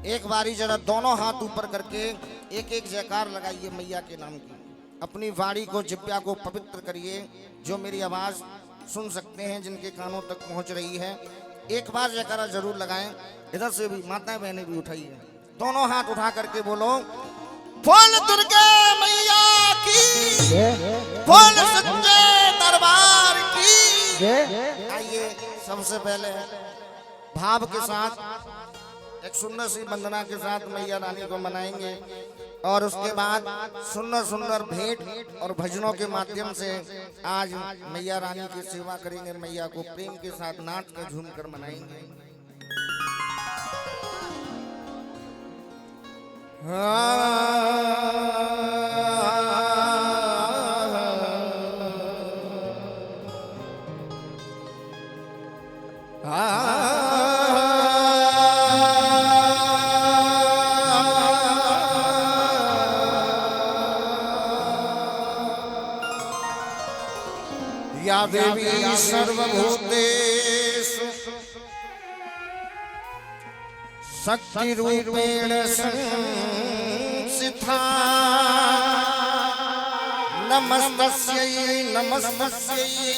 एक बारी जरा दोनों हाथ ऊपर करके एक एक जयकार लगाइए मैया के नाम की। अपनी वाणी को, जिब्या को पवित्र करिए। जो मेरी आवाज सुन सकते हैं, जिनके कानों तक पहुंच रही है, एक बार जयकारा जरूर लगाएं। इधर से भी माताएं बहनें भी उठाइए, दोनों हाथ उठा करके बोलो बोल दुर्गा मैया की, बोल सच्चे दरबार की। आइए सबसे पहले भाव के साथ एक सुंदर सी वंदना के साथ मैया रानी को मनाएंगे और उसके बाद सुंदर सुंदर भेंट और भजनों के माध्यम से आज मैया रानी की सेवा करेंगे। मैया को प्रेम के साथ नाच कर झूम कर मनाएंगे। या देवी सर्वभूतेषु शक्ति रूपेण संस्थिता नमस्तस्यै नमस्तस्यै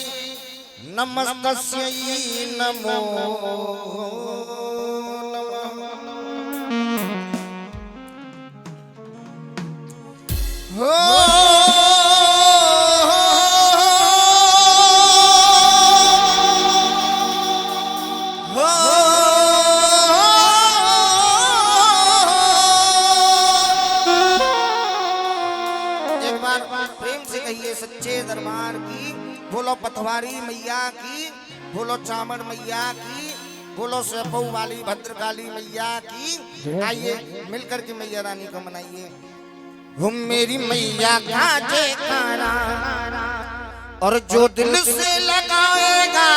नमस्तस्यै नमो नमः। सच्चे दरबार की बोलो, पथवारी मैया की बोलो, चामड़ मैया की बोलो, सेपऊ वाली भद्रकाली मैया की। आइए मिलकर के मैया रानी को मनाइए। हम मेरी मैया का जयकारा और जो दिल से लगाएगा,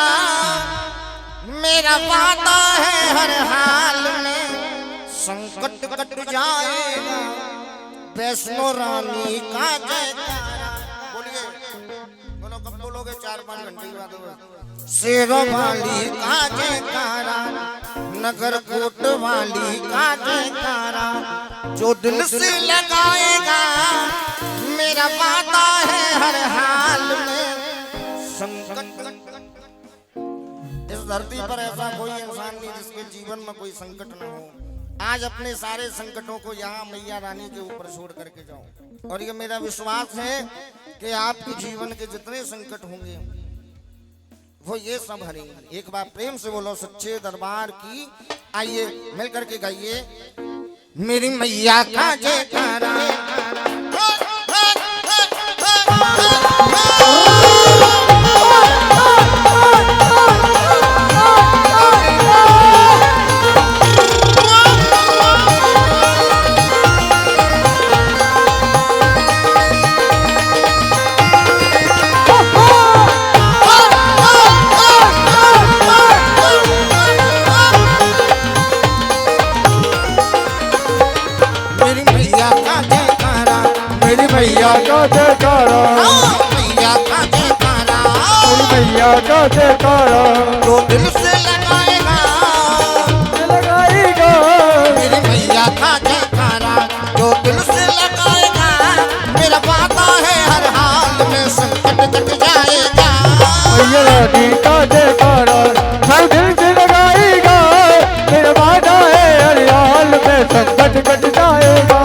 मेरा वादा है हर हाल में संकट कट जाएगा। वैष्णो रानी का जयकारा कब बोलोगे? 4-5 घंटे बाद। शेरों वाली का जयकारा, नगर कोट वाली का जयकारा, जो दिल से लगाएगा, मेरा वादा है हर हाल में संकट। इस धरती पर ऐसा कोई इंसान नहीं जिसके जीवन में कोई संकट न हो। आज अपने सारे संकटों को यहाँ मैया रानी के ऊपर छोड़ करके जाओ, और ये मेरा विश्वास है कि आपके जीवन के जितने संकट होंगे वो ये सब हरेंगे। एक बार प्रेम से बोलो सच्चे दरबार की। आइए मिलकर के गाइए मेरी मैया का जयकारा। मैया का जयकारा, मैया का जयकारा, मैया का जयकारा, जो दिल से लगाएगा, लगाएगा। मेरी मैया का जयकारा, जो दिल से लगाएगा, मेरा वादा है हर हाल में संकट कट जाएगा। मैया रानी का जयकारा, जो दिल से लगाएगा, मेरा वादा है हर हाल में संकट कट जाएगा।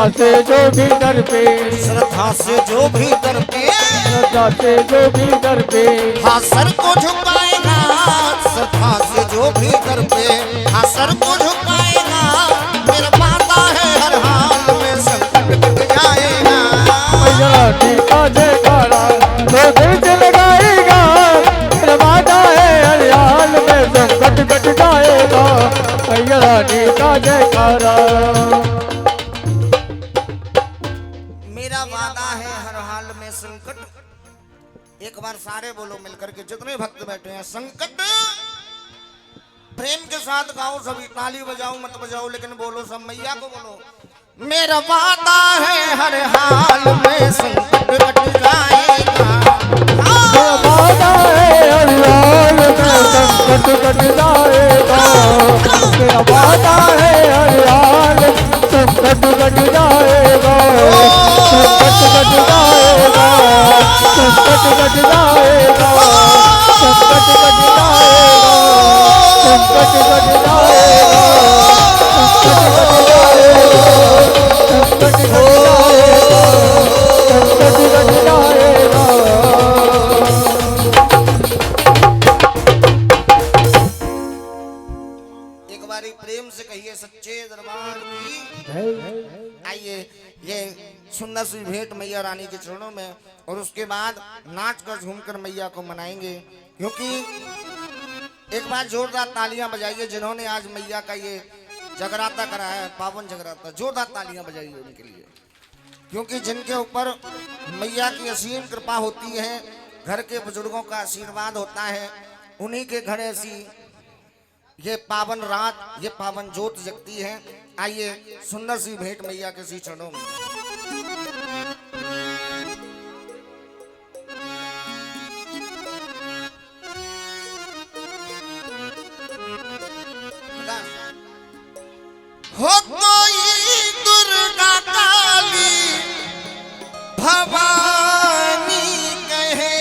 श्रद्धा से जो भी दर पे, श्रद्धा से जो भी दर पे, श्रद्धा से जो भी दर पे, हाँ सर को झुकाएगा। श्रद्धा से जो भी दर पे, हाँ सर को झुकाएगा। मेरा वादा है हर हाल में संकट कट जाएगा। मैया रानी का जयकारा जो दिल से लगाएगा, मेरा वादा है हर हाल में संकट कट जाएगा। मैया रानी का जयकारा, मेरा वादा है हर हाल में संकट। एक बार सारे बोलो मिलकर के, जितने भक्त बैठे हैं, संकट प्रेम के साथ गाओ सभी, ताली बजाओ मत बजाओ, लेकिन बोलो सब, मैया को बोलो। मेरा वादा है हर हाल में संकट कट जाएगा। मेरा वादा है हर हाल में संकट कट जाएगा। मेरा वादा है हर हाल संकट कट जाएगा। संकट कट जाएगा। संकट कट जाएगा। संकट कट जाएगा। संकट कट जाएगा। संकट कट जाएगा। संकट कट जाएगा। संकट कट जाएगा। एक बारी प्रेम से कहिए सच्चे दरबार की। आइए ये सुंदर सी भेंट मैया रानी के चरणों में, और उसके बाद नाच कर झूमकर मैया को मनाएंगे। क्योंकि एक बार जोरदार तालियां बजाइए जिन्होंने आज मैया का ये जगराता कराया है, पावन जगराता। जोरदार तालियां बजाइए उनके लिए, क्योंकि जिनके ऊपर मैया की असीम कृपा होती है, घर के बुजुर्गों का आशीर्वाद होता है, उन्हीं के घर ऐसी ये पावन रात, ये पावन ज्योत जगती है। आइए सुंदर सी भेंट मैया के श्री चरणों में। हो कोई दुर्गा काली भवानी कहे,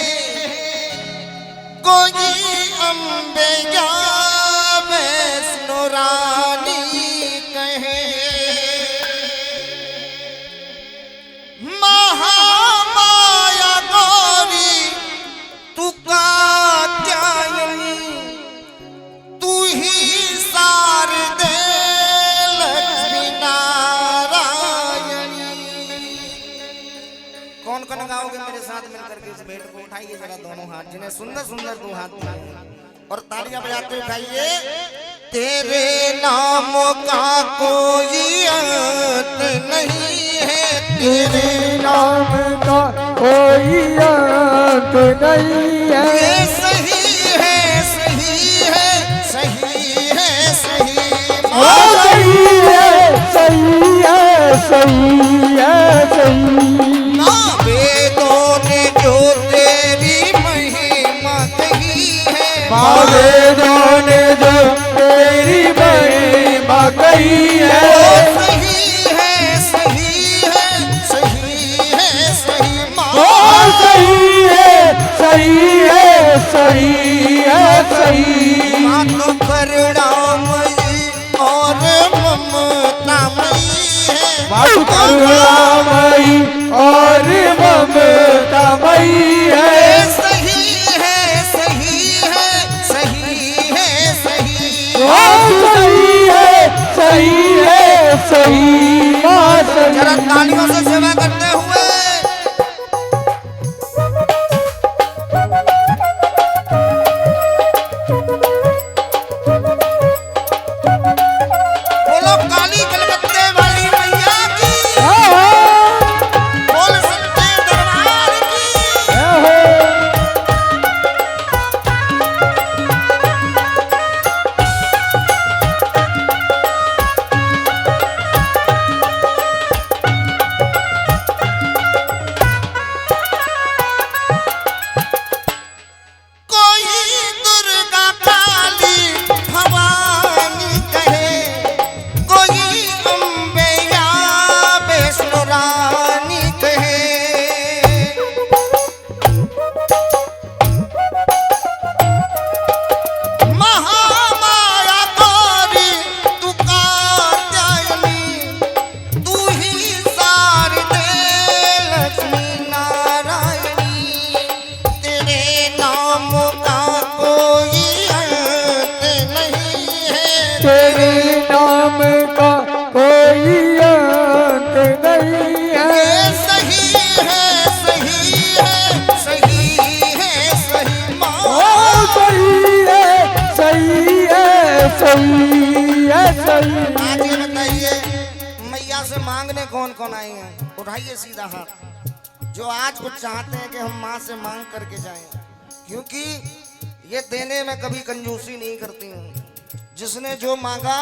कोई अम्बे या वैष्णो रानी कहे, महामाया गौरी तू कात्यायनी, तू ही शारदे लक्ष्मी नारायणी। कौन कौन गाओगे मेरे साथ मिलकर के इस भेंट को? उठाइए जरा दोनों हाथ, जिन्हें सुंदर सुंदर दो हाथ उठाइए और तालियां बजाते उठाइए। तेरे नाम का कोई अंत नहीं है, तेरे नाम का कोई अंत नहीं है। ये सही है, सही है, सही है, सही सही है, सही है, सही है, सही। ना वेदों ने जो तेरी महिमा कही है, वेदों ने जो तेरी महिमा कही है, सही है, सही है, सही है, सही सही है, सही है, सही है, सही। मानो करुणामयी और ममतामयी है, मातु करुणामयी और ममतामयी है। सही है, सही है, सही है, सही सही है, सही है, सही। जरा तालियों से सेवा करते हुए बोलो काली कलकत्ते वाली मैया की, बोल सच्चे दरबार की। नामों का कोई अंत नहीं है, तेरे नाम का कोई अंत नहीं है। ये सही है, सही है, सही है, सही माँ। ओ सही है, सही है, सही है, सही। आज ये बताइए मैया से मांगने कौन कौन आए हैं? उठाइए सीधा हाथ जो आज कुछ चाहते हैं कि हम माँ से मांग करके जाएं, क्योंकि ये देने में कभी कंजूसी नहीं करती हैं। जिसने जो मांगा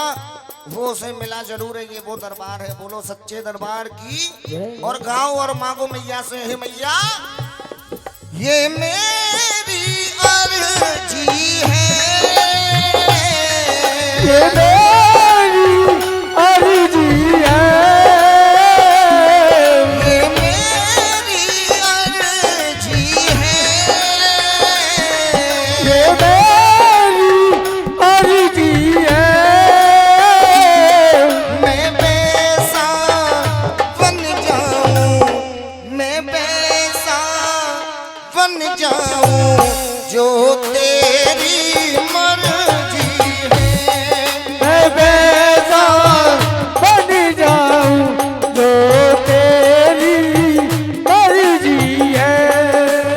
वो उसे मिला जरूर है। ये वो दरबार है, बोलो सच्चे दरबार की। और गाओ और मांगो मैया से, हे मैया ये मेरी अर्जी है, ये मेरी अर्जी है, ये मेरी अर्जी है, ये मेरी अर्जी है। मैं पैसा बन जाऊं, मैं पैसा बन जाऊं जो तेरी मर्जी है, मैं वैसा बन जाऊं जो तेरी मर्जी है।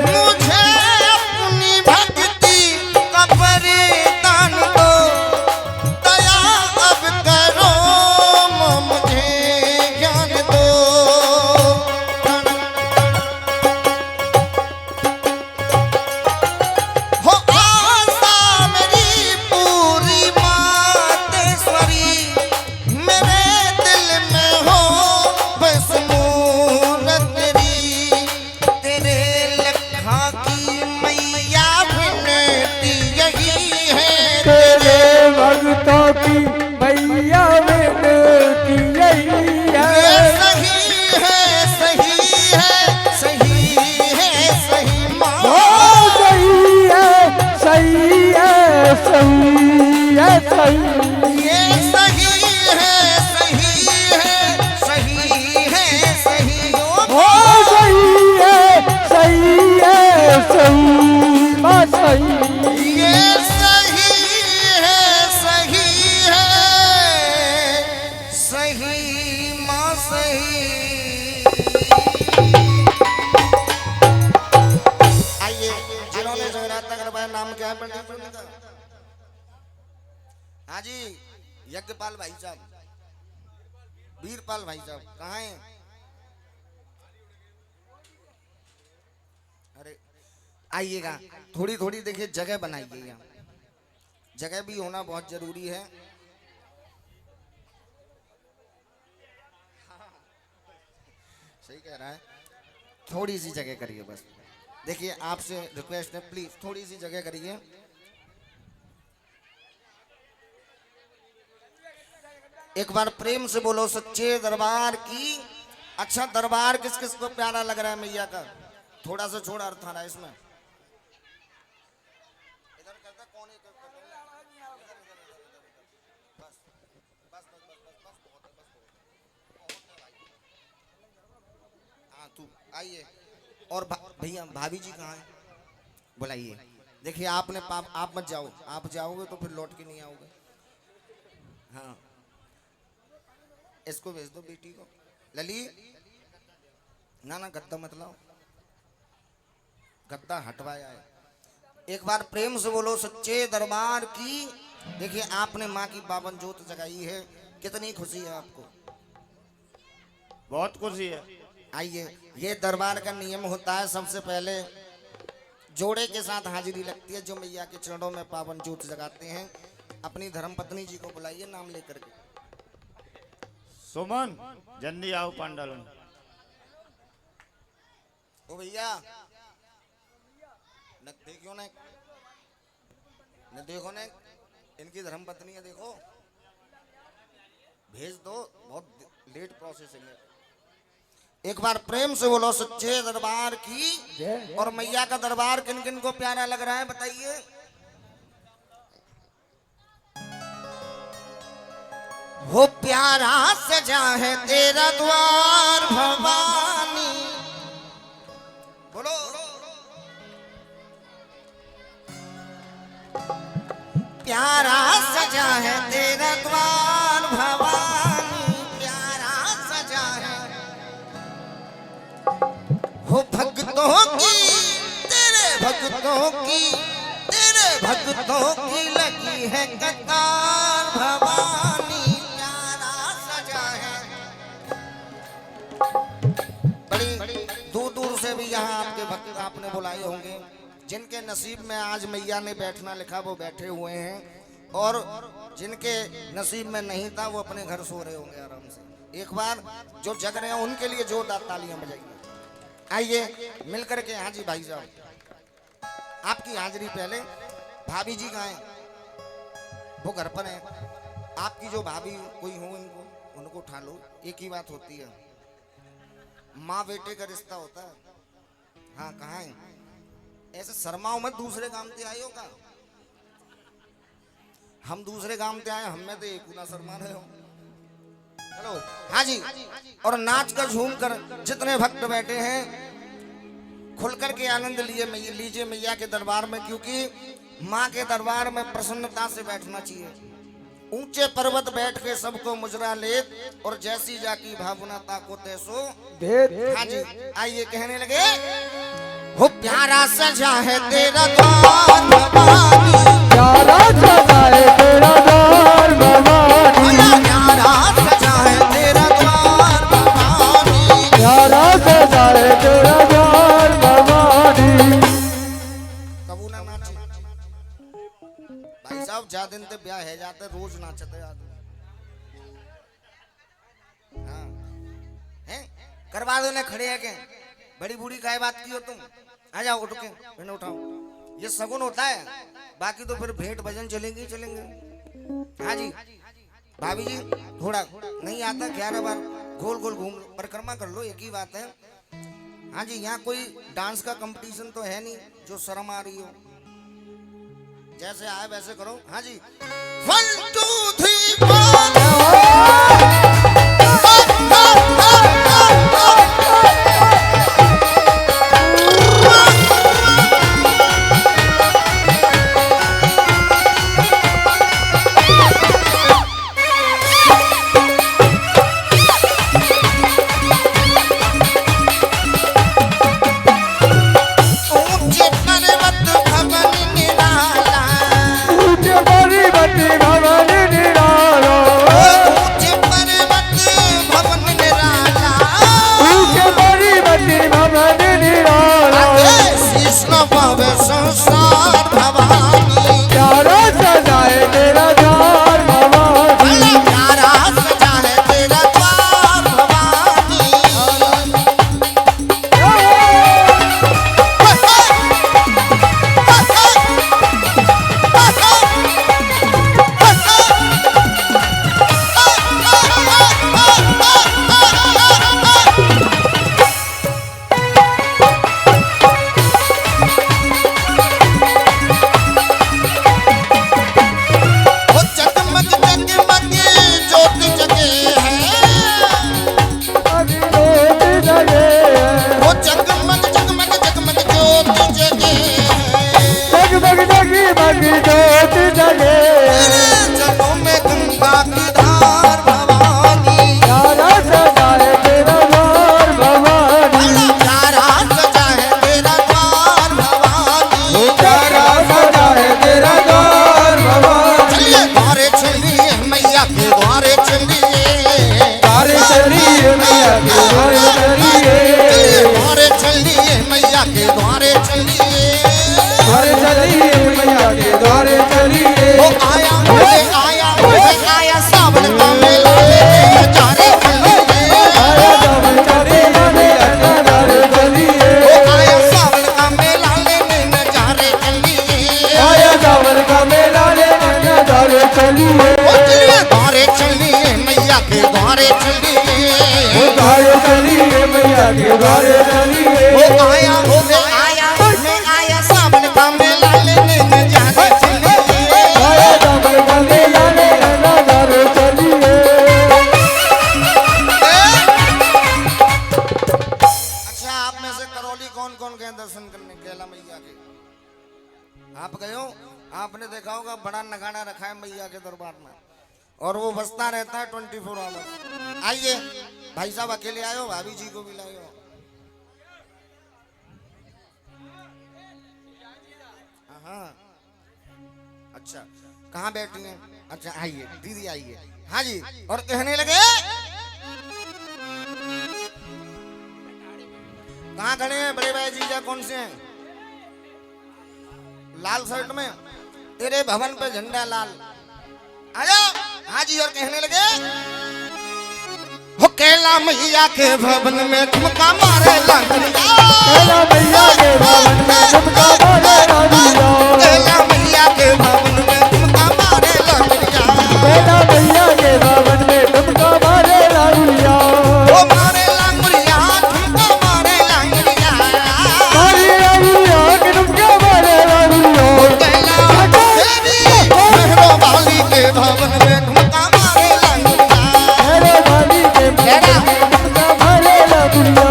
मुझे अपनी भक्ति का वरदान दो, दया अब करो मुझे ज्ञान दो। हो आशा मेरी पूरी मातेश्वरी, मेरे दिल में हो बस मूरत तेरी, तेरे लखा की मैया विनती यही है, तेरे भक्तों की मैया विनती यही ये है। सही है, सही है, सही है, सही माँ। ओ सही है, सही है, सही है, सही। ये सही है, सही है, सही है, सही ओ सही है, सही है, सही माँ सही। ये सही है, सही है, सही माँ सही। आइए जिन्होंने जगन्नाथ करवाया, नाम क्या है पंडित जी का? हाँ जी, यज्ञपाल भाई साहब, वीरपाल भाई साहब कहाँ हैं? अरे आइएगा, थोड़ी थोड़ी देखिए जगह बनाइएगा, जगह भी होना बहुत जरूरी है। सही कह रहा है, थोड़ी सी जगह करिए बस। देखिए आपसे रिक्वेस्ट है, प्लीज थोड़ी सी जगह करिए। एक बार प्रेम से बोलो सच्चे दरबार की। अच्छा दरबार किस किस को प्यारा लग रहा है मैया का? थोड़ा सा छोड़ा अर्थ आ रहा है इसमें। इधर करता कौन है? बस बस बस बस बस बस बहुत है, बस बहुत है भाई। हाँ तू आइए। और भैया भाभी जी कहाँ हैं? बुलाइए। देखिए आपने आप मत जाओ, आप जाओगे तो फिर लौट के नहीं आओगे। हाँ इसको भेज दो बेटी को। लली ना ना गद्दा मत लाओ, गद्दा हटवाया है। एक बार प्रेम से बोलो सच्चे दरबार की। देखिए आपने माँ की पावन ज्योत जगाई है, कितनी खुशी है आपको? बहुत खुशी है। आइए, ये दरबार का नियम होता है, सबसे पहले जोड़े के साथ हाजिरी लगती है जो मैया के चरणों में पावन ज्योत जगाते हैं। अपनी धर्मपत्नी जी को बुलाइए नाम लेकर के। सुमन जल्दी आओ पंडाल में। ओ भैया न देखो न देखो न, इनकी धर्मपत्नी है, देखो भेज दो, बहुत लेट प्रोसेसिंग है। एक बार प्रेम से बोलो सच्चे दरबार की। और मैया का दरबार किन किन को प्यारा लग रहा है बताइए? हो प्यारा सजा है तेरा द्वार भवानी, बोलो प्यारा सजा है तेरा द्वार भवानी, प्यारा सजा है हो भक्तों की, तेरे भक्तों की लगी है कतार भवानी, प्यारा सजा है। बड़ी दूर दूर से भी यहाँ आपके भक्त आपने बुलाए होंगे, जिनके नसीब में आज मैया ने बैठना लिखा वो बैठे हुए हैं, और जिनके नसीब में नहीं था वो अपने घर सो रहे होंगे आराम से। एक बार जो जग रहे हैं उनके लिए जोरदार तालियां बजाइए। आइए मिलकर के। हाँ जी भाई साहब, आपकी हाजिरी पहले। भाभी जी कहाँ हैं? वो घर पर हैं। आपकी जो भाभी कोई हो उनको उठा लो। एक ही बात होती है, माँ बेटे का रिश्ता होता है। हाँ कहाँ है? ऐसे शर्माओ मत, दूसरे काम से आए हो का? हम दूसरे काम से आए, हम में तो एक गुना शर्मा रहे हो। चलो हाँ जी, और नाच कर झूम कर जितने भक्त बैठे हैं खुलकर के आनंद लीजिए मैया के दरबार में, क्योंकि माँ के दरबार में प्रसन्नता से बैठना चाहिए। ऊंचे पर्वत बैठ के सबको मुजरा ले, और जैसी जाकी भावना ताको तैसो। हाँ जी आइए कहने लगे, हो प्यारा सजा है तेरा द्वार भवानी, प्यारा सजा है तेरा द्वार भवानी, प्यारा सजा है तेरा द्वार भवानी, प्यारा सजा है तेरा द्वार भवानी। कबू ना नाचे भाई साहब, जा दिन ते ब्याह है जाते रोज नाचते आदमी। हाँ हैं करवा दो ने खड़े है के बड़ी बूढ़ी काय बात की हो तुम? आ जाओ उठ के, मैंने उठाओ। ये सगुन होता है, बाकी तो फिर भेंट भजन चलेंगे। हाँ जी भाभी जी, थोड़ा नहीं आता 11 बार गोल गोल घूम परिक्रमा कर लो, एक ही बात है। हाँ जी यहाँ कोई डांस का कंपटीशन तो है नहीं जो शर्म आ रही हो। जैसे आए वैसे करो। हाँ जी 1 2 3 4। आप गए हो, आपने देखा होगा बड़ा नगाड़ा रखा है मैया के दरबार में और वो बजता रहता है 24 आवर। आइए भाई साहब, अकेले आए हो, भाभी जी को भी लाए हो? हाँ, अच्छा, कहाँ बैठी हैं? अच्छा आइए दीदी आइए। हाँ जी, और कहने लगे कहाँ खड़े हैं बड़े भाई जीजा? कौन से हैं? लाल शर्ट में, तेरे भवन पे झंडा लाल। आया। हाँ जी, और कहने लगे हो कैला मैया के भवन में ठुमका मारे लंगड़िया, कैला मैया के भवन में ठुमका मारे लंगड़िया, कैला मैया के भवन में ठुमका मारे लंगड़िया, कैला मैया के भवन में ठुमका मारे लंगड़िया, ओ मारे लंगड़िया, ठुमका मारे लंगड़िया, मारे लंगड़िया के ठुमका मारे लंगड़िया, कैला देवी मेहरो वाली के भवन में ठुमका मारे लंगड़िया, मेरे भाभी के भवन में ठुमका मारे लंगड़िया।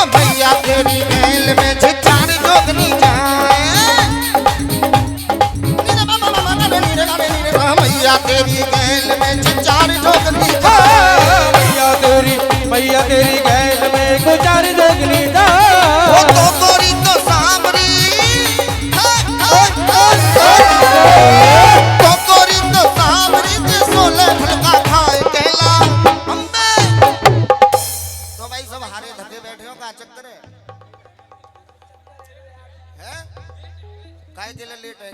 भैया तेरी मेल में झिझार जोगनी जाए, भैया तेरी मेल में झिझार जोगनी जाए, मैया तेरी गैल में गुजार जोगनी जा, वो तो गोरी तो सांवरी, तो गोरी तो सांवरी जे सोले भड़का खाए कैला अम्बे। तो भाई सब हारे धके बैठे हो, का चक्कर है? काहे के लिए लेट है?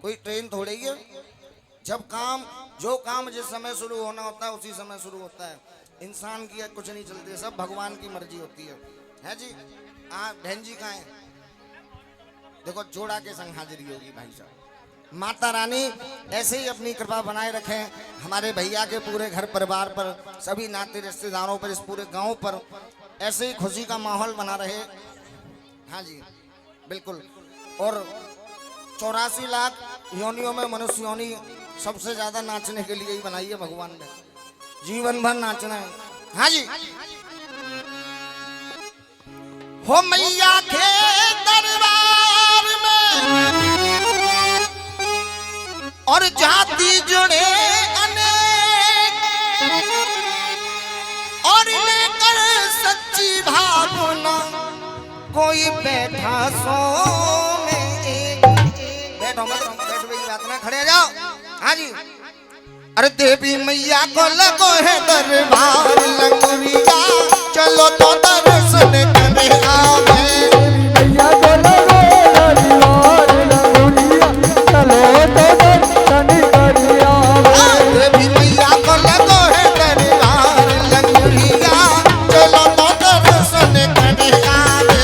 कोई ट्रेन थोड़ी है। जब काम, जो काम जिस समय शुरू होना होता है उसी समय शुरू होता है। इंसान की कुछ नहीं चलती है, सब भगवान की मर्जी होती है जी। बहन जी कहाँ है? देखो जोड़ा के संग हाजिरी होगी भाई साहब। माता रानी ऐसे ही अपनी कृपा बनाए रखें हमारे भैया के पूरे घर परिवार पर, सभी नाते रिश्तेदारों पर, इस पूरे गांव पर ऐसे ही खुशी का माहौल बना रहे। हाँ जी बिल्कुल। और 84 लाख योनियों में मनुष्य योनि सबसे ज्यादा नाचने के लिए ही बनाई है भगवान ने, जीवन भर नाचना है। हाँ जी, हो मैया के दरबार में और जाति जुड़े अनेक, और लेकर सच्ची भावना कोई बैठा सो में एक। बैठो मत, बैठ गई बात ना, खड़े जाओ। हाँ जी, अरे देवी मैया को लगो है दरबार लंगड़िया, चलो तो दर्शन करे आवे, मैया को लगो दरबार लंगड़िया, चलो तो दर्शन करे आवे, देवी मैया को लगो है दरबार लंगड़िया, चलो तो दर्शन करे आवे,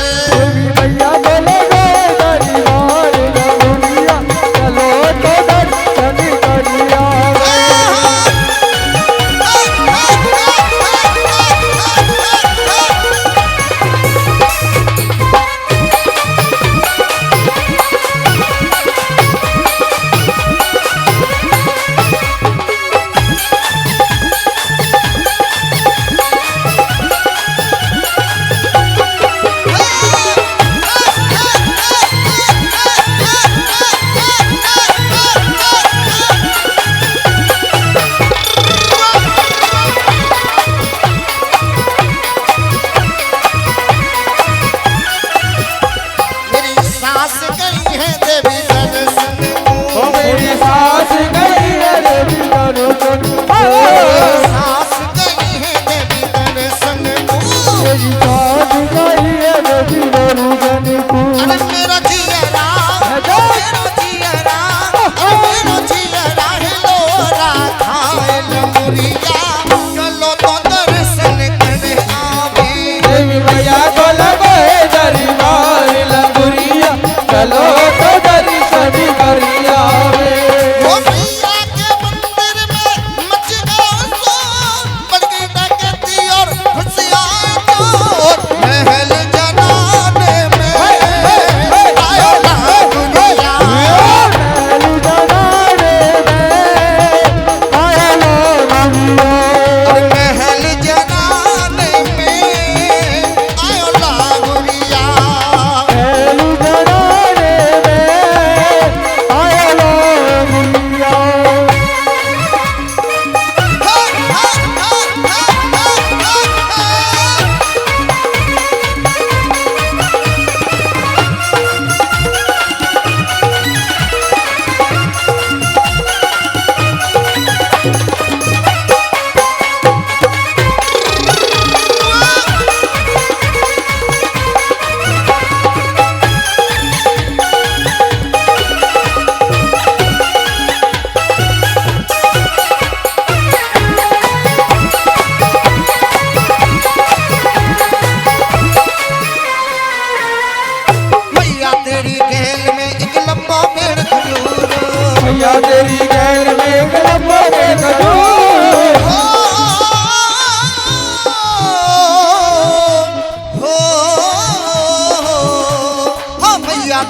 मैया को लगो दरबार लंगड़िया, चलो तो दर्शन करे आवे।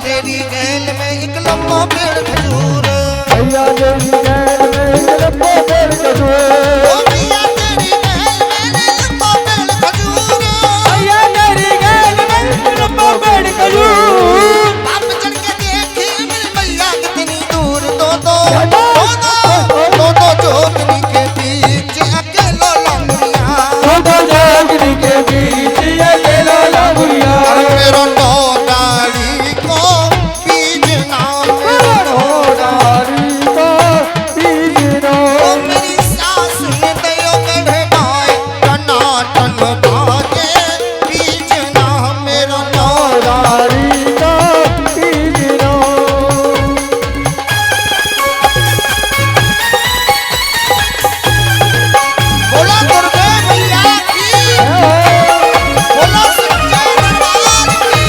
तेरी गैल में एक लंबा पेड़ खजूर। मैया तेरी गैल में एक लंबा पेड़ खजूर। ओ मैया तेरी गैल में लंबा पेड़ खजूर। मैया तेरी गैल में एक लंबा पेड़ खजूर। बाप चढ़ के देखी मेरी मैया कितनी दूर। दो जोगनी के बीच अकेला लंगड़िया। दो जोगनी के बीच अकेला लंगड़िया। मेरो नो डाली को बीजना। मेरो डाली को बीजना। ओ मेरी सास ने दयो गढ़े भाई टनाटन बाजे बीजना। मेरो नो डाली को बीजना। बोला दुर्गे मैया की। बोला सच्चे दरबार की।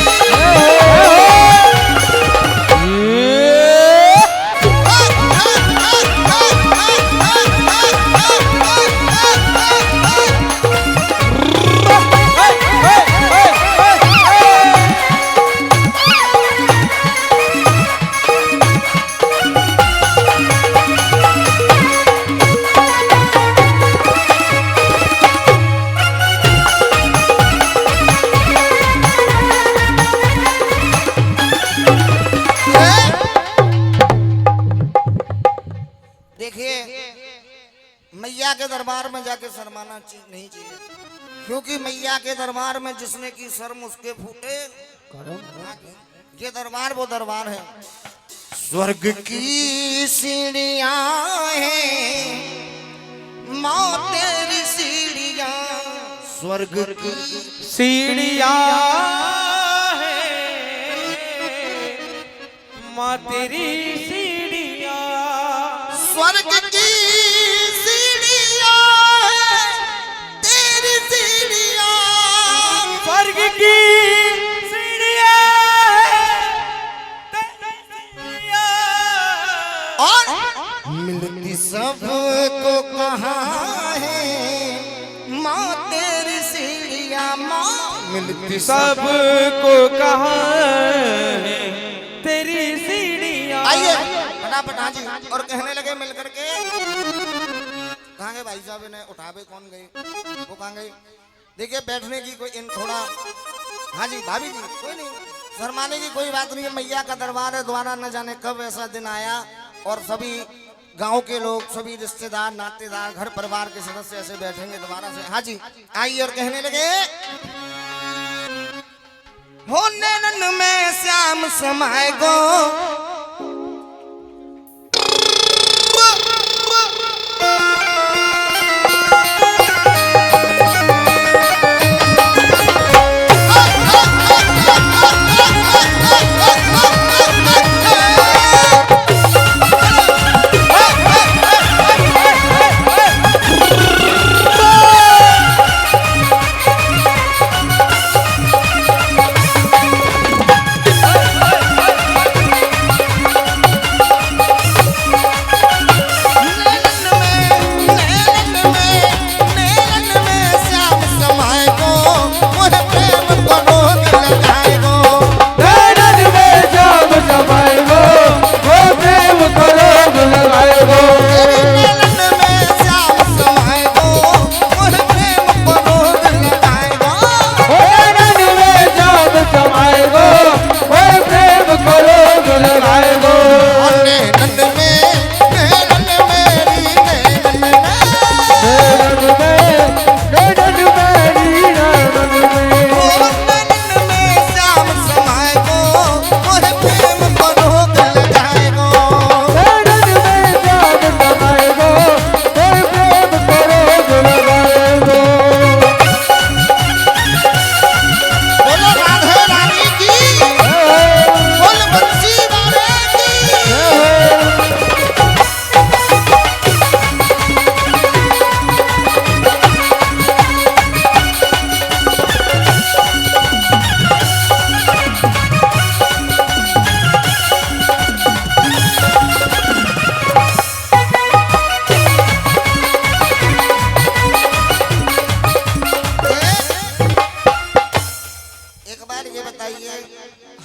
देखिए मैया के दरबार में जाके शर्माना नहीं चाहिए, क्योंकि मैया के दरबार में जिसने की शर्म उसके फूटे। ये दरबार वो दरबार है। स्वर्ग की सीढ़ियां हैं माँ तेरी सीढ़ियां। स्वर्ग की सीढ़ियाँ हैं माँ तेरी सीढ़ियाँ। स्वर्ग की सीढ़ियां हैं तेरी सीढ़ियां। स्वर्ग की सीढ़ियाँ हैं तेरी सीढ़ियाँ। और मिलती सबको कहाँ है माँ तेरी सीढ़ियां। माँ मिलती सबको कहाँ है तेरी सीढ़ियाँ। आइए फटाफट हाँ जी। और कहने लगे मिल करके कहाँ गए भाई साहब, इन्हें उठावे कौन गए, वो कहाँ गए। देखिए बैठने की कोई इन थोड़ा हाँ जी भाभी जी कोई नहीं, शर्माने की कोई बात नहीं है। मैया का दरबार है, द्वारा न जाने कब ऐसा दिन आया और सभी गांव के लोग, सभी रिश्तेदार, नातेदार, घर परिवार के सदस्य ऐसे बैठेंगे दोबारा से। हाँ जी आइए। और कहने लगे हो नैनन में श्याम समाए गो।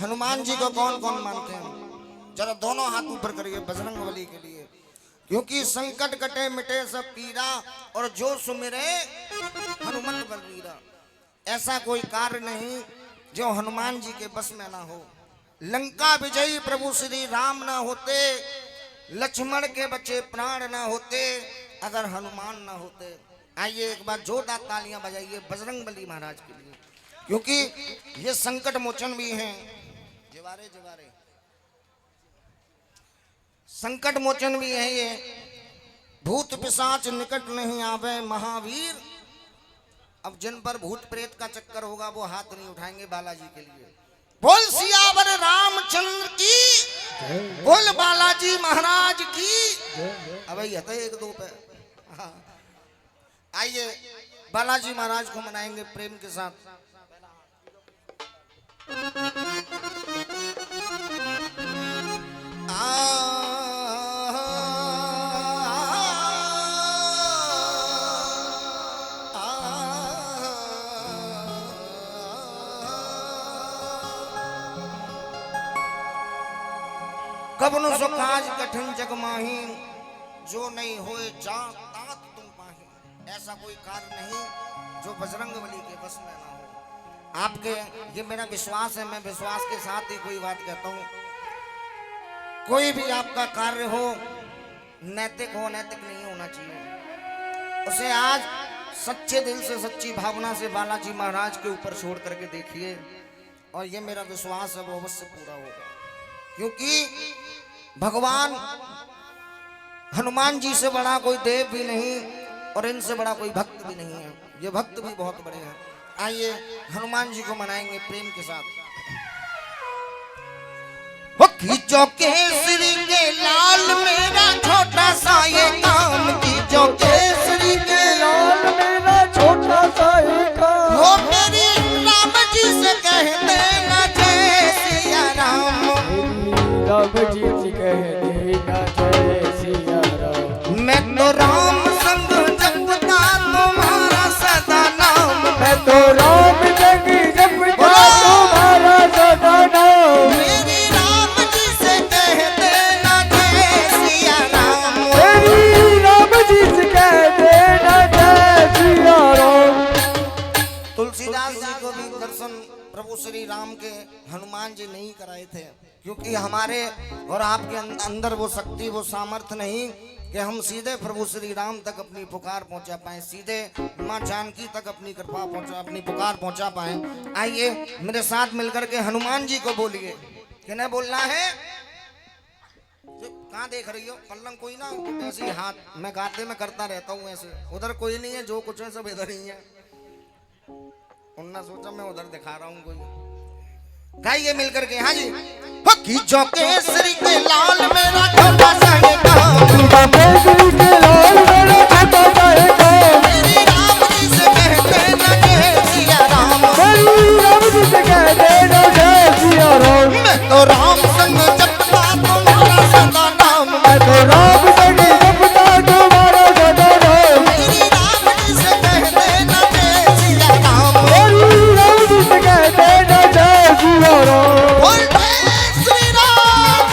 हनुमान जी को कौन कौन मानते हैं? जरा दोनों हाथ ऊपर करिए बजरंगबली के लिए, क्योंकि संकट कटे मिटे सब पीरा और जो सुमिरे हनुमत बलवीरा। ऐसा कोई कार्य नहीं जो हनुमान जी के बस में ना हो। लंका विजयी प्रभु श्री राम ना होते, लक्ष्मण के बच्चे प्राण ना होते, अगर हनुमान ना होते। आइए एक बार जोरदार तालियां बजाइए बजरंगबली महाराज के लिए, क्योंकि ये संकट मोचन भी हैं। जवारे जवारे संकट मोचन भी है ये। भूत पिशाच निकट नहीं आवे महावीर। अब जिन पर भूत प्रेत का चक्कर होगा वो हाथ नहीं उठाएंगे बालाजी के लिए। बोल सियावर रामचंद्र की, बोल बालाजी महाराज की। अब ये तो एक दो पे। हाँ। आइए बालाजी महाराज को मनाएंगे प्रेम के साथ। कबनो सो काज कठिन जग माही, जो नहीं होए जा तात तुम पाही। ऐसा कोई कार्य नहीं जो बजरंगबली के बस में ना हो। आपके ये मेरा विश्वास है, मैं विश्वास के साथ ही कोई बात कहता हूँ। कोई भी आपका कार्य हो नैतिक हो, नैतिक नहीं होना चाहिए। उसे आज सच्चे दिल से सच्ची भावना से बालाजी महाराज के ऊपर छोड़ करके देखिए, और ये मेरा विश्वास है वो अवश्य पूरा होगा। क्योंकि भगवान हनुमान जी से बड़ा कोई देव भी नहीं और इनसे बड़ा कोई भक्त भी नहीं है। ये भक्त भी बहुत बड़े हैं। आइए हनुमान जी को मनाएंगे प्रेम के साथ। वो खींचो केसरी के लाल मेरा छोटा सा ये काम, खींचो केसरी के लाल मेरा छोटा सा ये काम। वो मेरी राम जी से कह देना जय सिया राम। राम जी से कह देना जय सिया राम। मैं तो राम संग जपता तुम्हारा सदा नाम। मैं तो राम संग जपता तुम्हारा सदा नाम। मेरी राम जी से कह देना जय सिया राम। मेरी राम जी से कह देना जय सिया राम। तुलसीदास जी को भी दर्शन प्रभु श्री राम के हनुमान जी नहीं कराए थे, क्योंकि हमारे और आपके अंदर वो शक्ति, वो सामर्थ्य नहीं कि हम सीधे प्रभु श्री राम तक अपनी पुकार पहुंचा पाए, सीधे मां जानकी तक अपनी कृपा पहुंचा, अपनी पुकार पहुंचा पाए। आइए मेरे साथ मिलकर के हनुमान जी को बोलिए। किन्हें बोलना है? कहाँ देख रही हो? पल्लंग कोई ना, ऐसे ही हाथ मैं गाते में करता रहता हूँ ऐसे। उधर कोई नहीं है, जो कुछ है सब इधर ही है। उन्होंने सोचा मैं उधर दिखा रहा हूँ कोई। गाइए मिलकर के। हाँ जी। खींचो केसरी के लाल मेरा छोटा सा ये काम। केसरी के लाल मेरा छोटा सा ये काम। मेरी राम जी से कह देना जय सिया राम। मेरी राम जी से कह देना जय सिया राम। मैं तो राम संग जपता तुम्हारा सदा नाम। मैं तो राम संग जपता तुम्हारा सदा नाम। मेरी राम जी से कह देना जय सिया राम। मेरी राम जी से कह देना जय सिया राम। बोल जय श्री राम।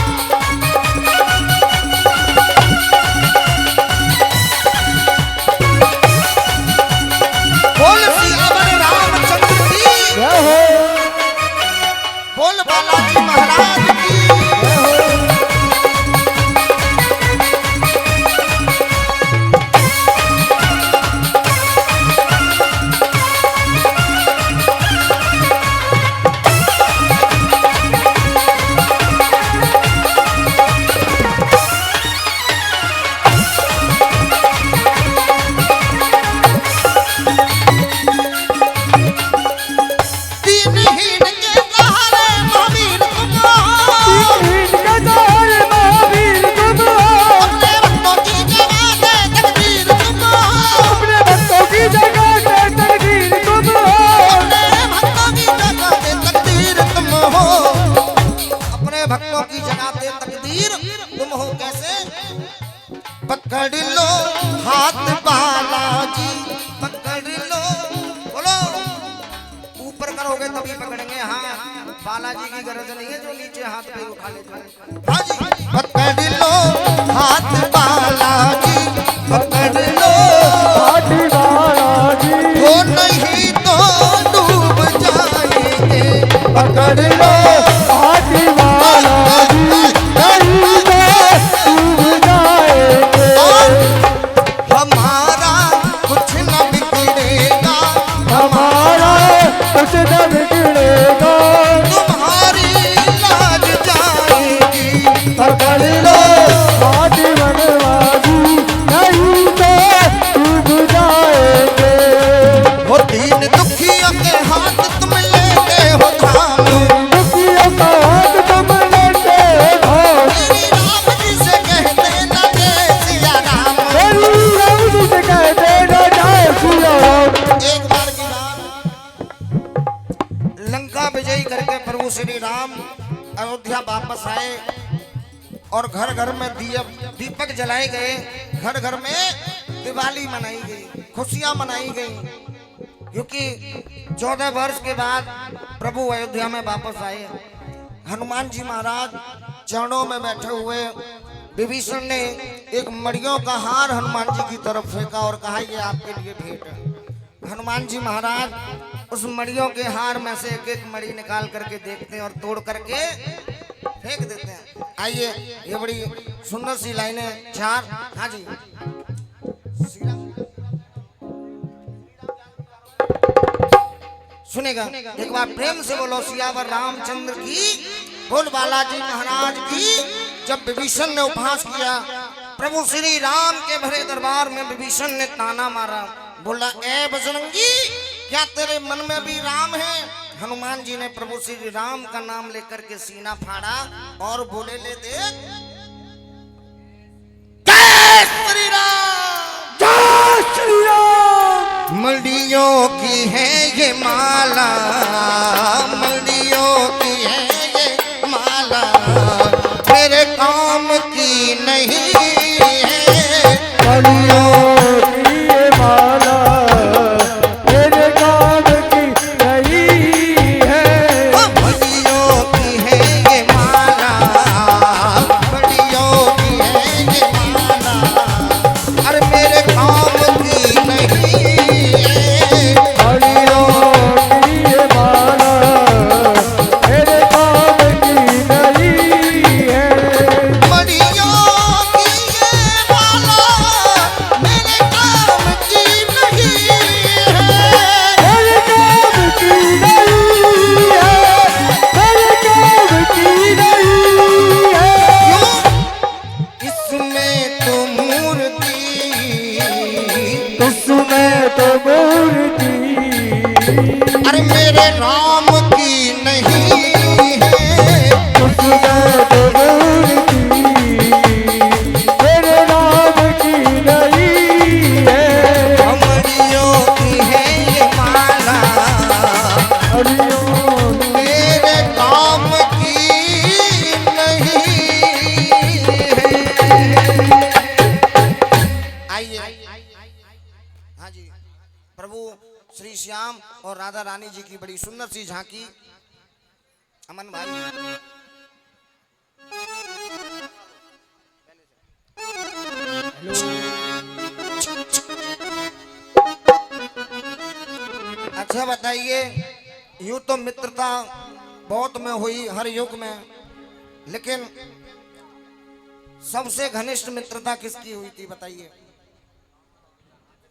हो गए तभी पकड़ेंगे। हाँ, बालाजी की गरज नहीं है जो नीचे हाथ पे उठा लेते हैं। हाँ जी, पकड़ लो हाथ बालाजी, पकड़ लो हाथ बालाजी, वो नहीं तो डूब जाएंगे। पकड़ लो हाथ बालाजी, नहीं तो डूब जाएंगे। हमारा कुछ न बिगड़ेगा, हमारा कुछ न बिगड़ेगा, तुम्हारी लाज जाएगी। पकड़ लो हाथ बनवाजी, नहीं तो डूब जाएंगे। वो दीन दुखियों के हाथ तुम लेके हो थाम, दुखियों का हाथ तुम लेके हो, मेरी राम जी से कहते न जय सिया राम। मेरी राम जी से कहते न जय सिया राम। एक बार की बात, लंका विजयी करके प्रभु श्री राम अयोध्या वापस आए और घर घर में दीपक जलाए गए, घर घर में दिवाली मनाई गई, खुशियां मनाई गई, क्योंकि 14 वर्ष के बाद प्रभु अयोध्या में वापस आए। हनुमान जी महाराज चरणों में बैठे हुए, विभीषण ने एक मड़ियों का हार हनुमान जी की तरफ फेंका और कहा ये आपके लिए भेंट है। हनुमान जी महाराज उस मड़ियों के हार में से एक एक मड़ी निकाल करके देखते हैं और तोड़ करके फेंक देते हैं। आइए, ये बड़ी सुंदर सी लाइनें 4। हाँ जी, सुनेगा एक बार प्रेम से बोलो सियावर रामचंद्र की, बोल बालाजी महाराज की। जब विभीषण ने उपहास किया, प्रभु श्री राम के भरे दरबार में विभीषण ने ताना मारा, बोला ए बजरंगी, क्या तेरे मन में भी राम है? हनुमान जी ने प्रभु श्री राम का नाम लेकर के सीना फाड़ा और बोले ले दे जय श्री राम, जय श्री राम। मंडियों की है ये माला, मंडियों की है ये माला, मेरे काम की नहीं है। मंडियों की ये माला, मेरे काम की नहीं है। मंडियों की है ये माला, मंडियों की है ये माला, अरे मेरे काम की नहीं है। मंडियों की ये माला, मेरे काम की नहीं है। मंडियों की ये माला, मेरे काम की नहीं है। मेरे काम की नहीं है, मेरे काम की नहीं है। इसमें तो मूर्ति, उसमें तो मूर्ति, अरे मेरे राम की नहीं है। उसमें तो मूर्ति, मेरे राम की नहीं है। मंडियों की है ये माला, हरिओम मेरे काम की नहीं है। आइए, हाँ जी, प्रभु श्री श्याम और राधा रानी जी की बड़ी सुंदर सी झांकी। अमन भाई, अच्छा बताइए, यूं तो मित्रता बहुत में हुई हर युग में, लेकिन सबसे घनिष्ठ मित्रता किसकी हुई थी बताइए?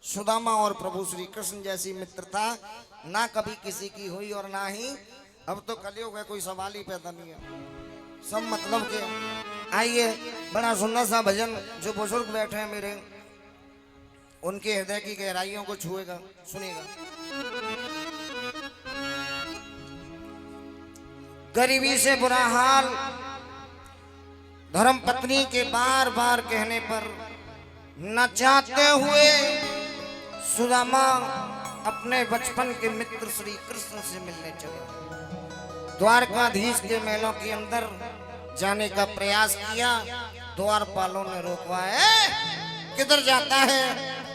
सुदामा और प्रभु श्री कृष्ण जैसी मित्रता ना कभी किसी की हुई और ना ही अब तो कलयुग है, कोई सवाल ही पैदा नहीं है, सब मतलब के। आइए, बड़ा सुंदर सा भजन जो बुजुर्ग बैठे हैं मेरे, उनके हृदय की गहराइयों को छुएगा, सुनिएगा। गरीबी से बुरा हाल, धर्म पत्नी के बार बार कहने पर न चाहते हुए सुदामा अपने बचपन के मित्र श्री कृष्ण से मिलने चले। द्वारकाधीश के महलों के अंदर जाने का प्रयास किया, द्वारपालों ने रोकवाया। किधर जाता है?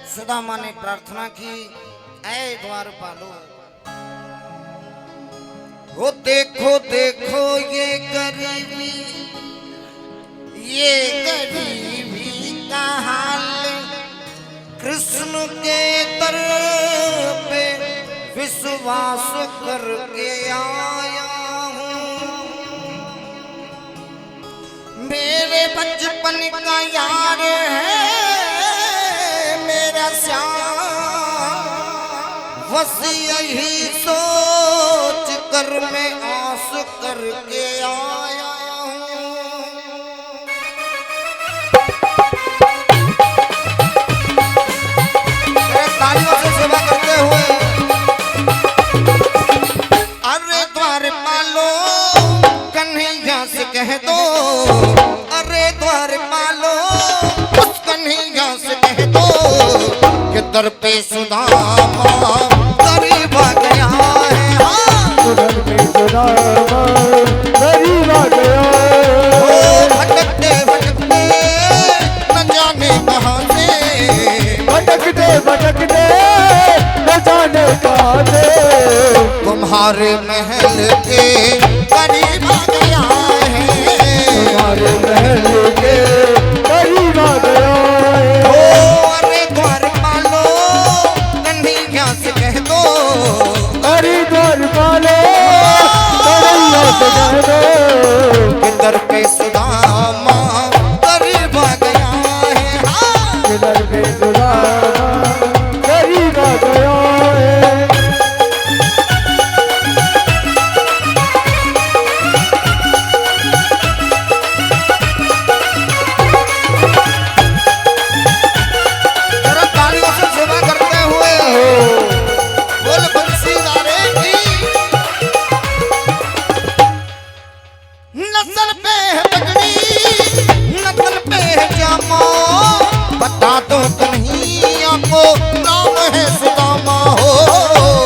सुदामा ने प्रार्थना की, ऐ द्वारपालों, वो देखो देखो ये गरीबी का हाल, कृष्ण के दर पे विश्वास करके आया हूँ। मेरे बचपन का यार है मेरा श्याम, बस यही सोच कर मैं आस करके आया हूँ। तालियों से सेवा करते हुए अरे द्वार पालो कन्हैया से कह दो, अरे द्वार पालो उस कन्हैया से कह दो कि दर पे सुदामा गरीब आ गया है। हाँ दर पे सुदामा गरीब आ गया ओ भटकते भटकते न जाने कहाँ से, भटकते भटकते न जाने कहाँ से तुम्हारे महल के करीब आ गया है। तुम्हारे महल के करीब आ गया है। ओ अरे द्वार पालो कन्हैया से कह दो, अरे द्वार पालो कन्हैया से कह दो कि दर पे सुदामा करीब आ गया है। हाँ कि दर पे सुदामा करीब आ गया है। जरा तालियों से सेवा करते हुए बोल बंसी वाले की। नस्ल पे है पगड़ी नस्ल पे है जामा, बता दो कन्हैया को नाम है सुदामा। हो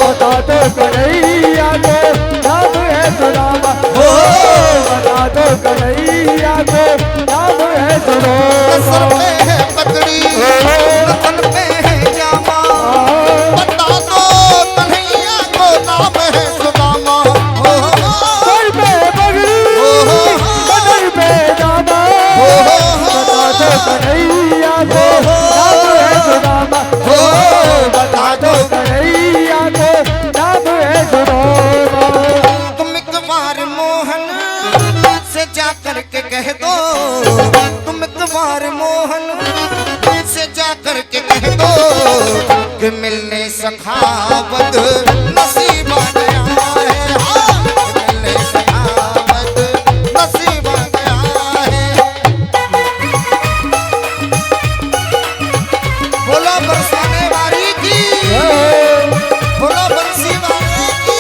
बता दो कन्हैया को नाम है सुदामा, हो बता दो कन्हैया को नाम है नस्ल सुदामा। पे है पगड़ी नस्ल पे है जामा, बता दो कन्हैया को नाम है सुदामा। हो सर पे पगड़ी कमर पे जामा, बता दो कन्हैया को नाम है सुदामा, बता दो कन्हैया को नाम है सुदामा। तुम एक बार मोहन से जा कर के कह दो, तुम एक बार मोहन से जा कर के कह दो कि मिलने सखावत नसीब आ गया है। हाँ, मिलने सखावत नसीब आ गया है। बोलो बरसाने वाली की, बोलो बंसी वाले की।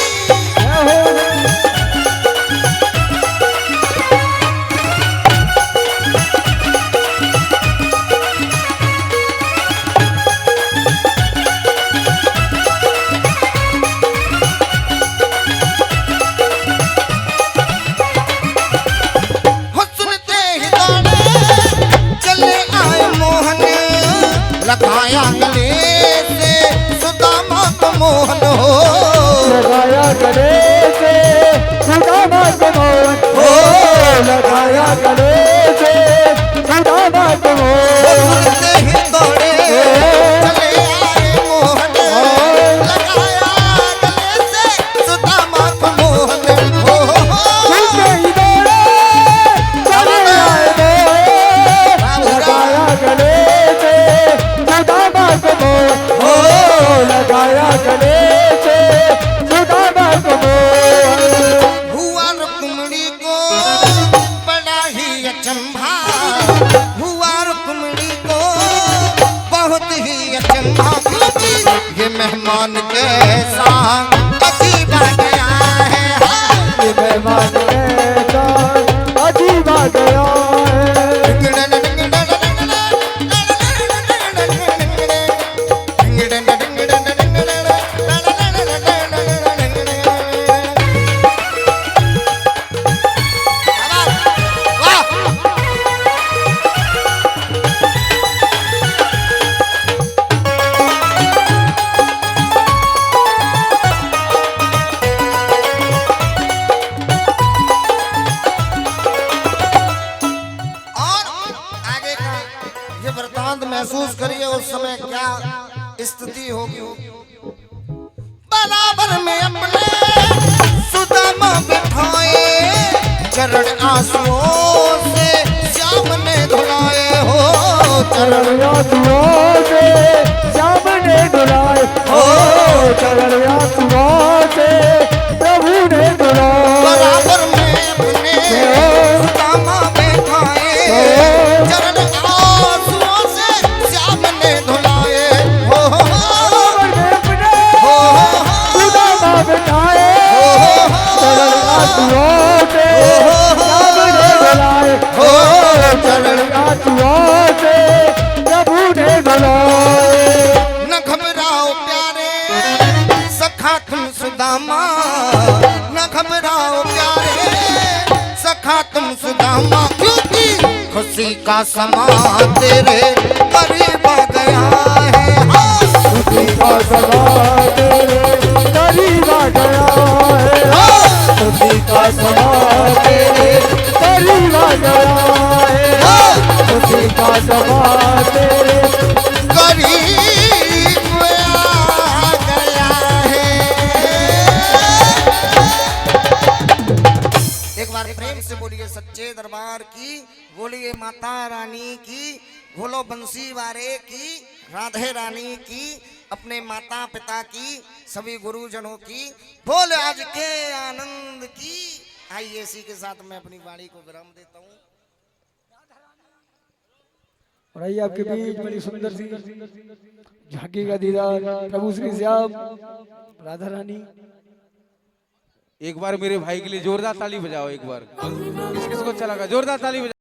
हुस्न ते ही दौड़े चले आए मोहन, लगाया गले से सुदामा को मोहन। हो लगाया गले से सुदामा को मोहन, हो लगाया गले से सुदामा को मोहन। हुस्न ते ही दौड़े चले आए मोहन, लगाया गले से सुदामा को मोहन। हो सुनते ही दौड़े चले आए मोहन, लगाया गले से सुदामा को मोहन, हो लगाया गले से सुदामा को मोहन। हुआ रुक्मणी को बड़ा ही अचंभा, हुआ रुक्मणी को स्थिति होगी। बराबर में अपने सुदामा बिठाए, चरण आंसुओं से श्याम ने धुलाए हो। चरण आंसुओं से श्याम ने धुलाए हो, चरण आंसुओं से प्रभु ने धुलाए। बराबर में अपने सुदामा बिठाए, चरण आंसुओं से श्याम ने धुलाए हो। सुदामा बिठाए, चरण आंसुओं से श्याम ने धुलाए हो, चरण आंसुओं से प्रभु ने धुलाए। न घबराओ प्यारे सखा तुम सुदामा, न घबराओ प्यारे सखा तुम सुदामा, क्योंकि खुशी का समा तेरे करीब आ गया है। खुशी का समा तेरे करीब आ गया है, खुशी का समा तेरे करीब आ गया है, खुशी का समा तेरे करीब आ गया है। एक बार प्रेम से बोलिए सच्चे दरबार की, बोलिए माता रानी की, बोलो बंसी वारे की, राधे रानी की, अपने माता पिता की, सभी गुरुजनों की, बोल आज के आनंद की। आइए इसी के साथ मैं अपनी वाणी को विराम देता हूँ। और आइए आपके बीच बड़ी सुंदर सी झांकी का दीदार प्रभु श्री श्याम राधा रानी। एक बार मेरे भाई के लिए जोरदार ताली बजाओ, एक बार किस किस को अच्छा लगा जोरदार ताली बजाओ।